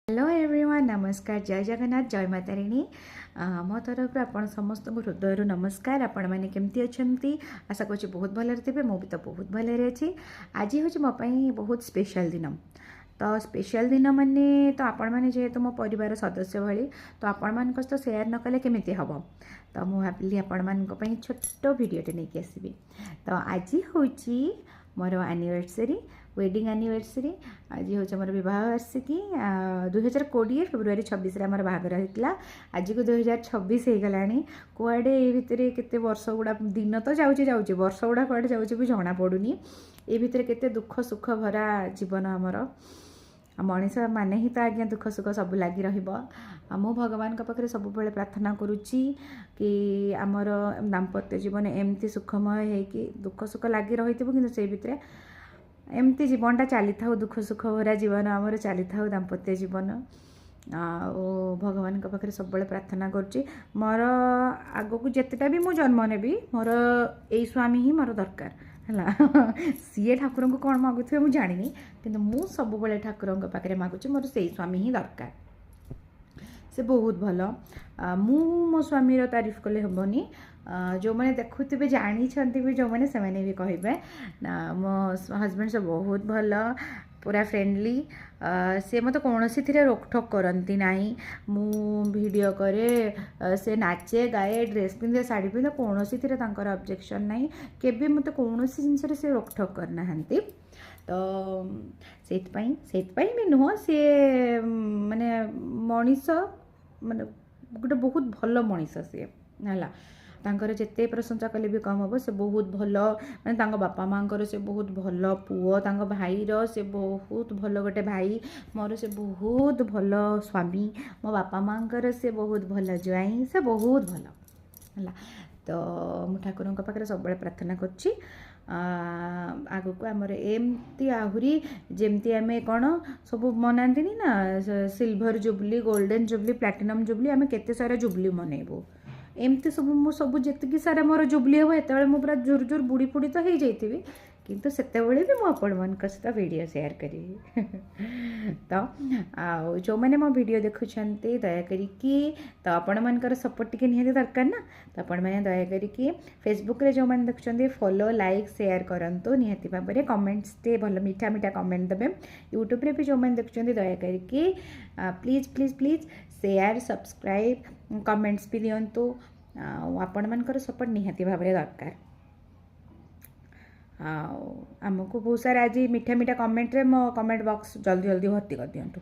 Hello everyone नमस्कार जय जगन्नाथ जय मातारिणी मो तरफ आपण समस्त हृदय नमस्कार आपण मैंने केमती अच्छा आशा कर बहुत भल थे मुझे तो बहुत भल अच्छी आज हूँ मोपाई बहुत स्पेशल दिन तो स्पेशल दिन माने तो आपण मैंने जेहेतु मो परिवार सदस्य भली तो आपण मान तो सेयार न कले केमी हम तो मुझे भाविली आपण मान छोट भिडटे नहीं आसबि तो आज हूँ मोर एनिवर्सरी वेडिंग एनिवर्सरी आज हूँ मोर बह वार्षिकी 2020 फेब्रुआरी 26 आम बाहर होता आज को 2026 हो गला कुआडे ये भितर केते वर्ष गुड़ा दिन तो जाऊँचे वर्ष गुड़ा कुआडे जाऊँचे भी जना पड़ूनी ये भितर केते दुख सुख भरा जीवन आमर मनीष माने ही तो आज्ञा दुख सुख सब लगी मु भगवान पाखे सब प्रार्थना करुच्ची कि आमर दाम्पत्य जीवन एमती सुखमय है कि दुख सुख लगी रही कि से भितर एमती जीवनटा चली था दुख सुख भरा जीवन आमर चली था दाम्पत्य जीवन भगवान पाखे सब प्रार्थना करुच्ची मोर आग को जितेटा भी मु जन्म नेबी मोर यही स्वामी ही मोर दरकार है सी ठाकुर को कौन मागुवे मुझे जानी कि मुझ सब ठाकुर पाखे मागुची मोर से स्वामी ही दरकार से बहुत भल मु मो स्वामी तारीफ कले हेनी जो मैंने देखुवे जानी भी जो मैंने से भी कहे मो हजबैंड से बहुत भल पूरा फ्रेंडली से मत कौन सी रोकठोक करती ना मु वीडियो करे से नाचे गाए ड्रेस पिंधे साड़ी पिंधे कौन सी ऑब्जेक्शन ना केबे मत कौन सी जिनस से रोकठोक करना तो से भी नुह सी माने मनीष माने गोटे बहुत भल मनीष सी है तांकर जेते प्रशंसा कले भी कम हम से बहुत भल माने बापा माँ से बहुत भल पुओ भाईर से बहुत भल गोटे भाई मोर से बहुत भल स्वामी मो बापा माँ से बहुत भल ज्वाई से बहुत भल है तो मु ठाकुर पाखे सब प्रार्थना करुच्ची आग को आमर एमती आहरी जमती आम कौन सब मनाती ना silver jubilee golden jubilee platinum jubilee आम केते सारा जुबली मनइबू एमती सब जी सारा मोर जुबली हम एत पूरा जोर जोर बुड़ी फुड़ी तो हो जाइए किंतु सेते भी मुझे सहित वीडियो शेयर करी तो जो मैंने मो वीडियो देखुंट दयाकोरी तो आपण मानकर सपोर्ट टी निहाती दरकार ना तो आपण मैंने दयाकोरी फेसबुक रे जो मैंने देखुं फॉलो लाइक शेयर करूँ निहाती भाव में कमेंट्स टे भल मीठा मीठा कमेंट देवे यूट्यूब रे भी जो मैंने देखुं दयाकोरी please please please share subscribe comments भी दिंतु आपण मानकर सपोर्ट निहाती भाव में दरकार आमको बहुत सारा आज मीठा मीठा कमेंट रे मो कमेंट बॉक्स जल्दी जल्दी भर्ती कर दिंतु।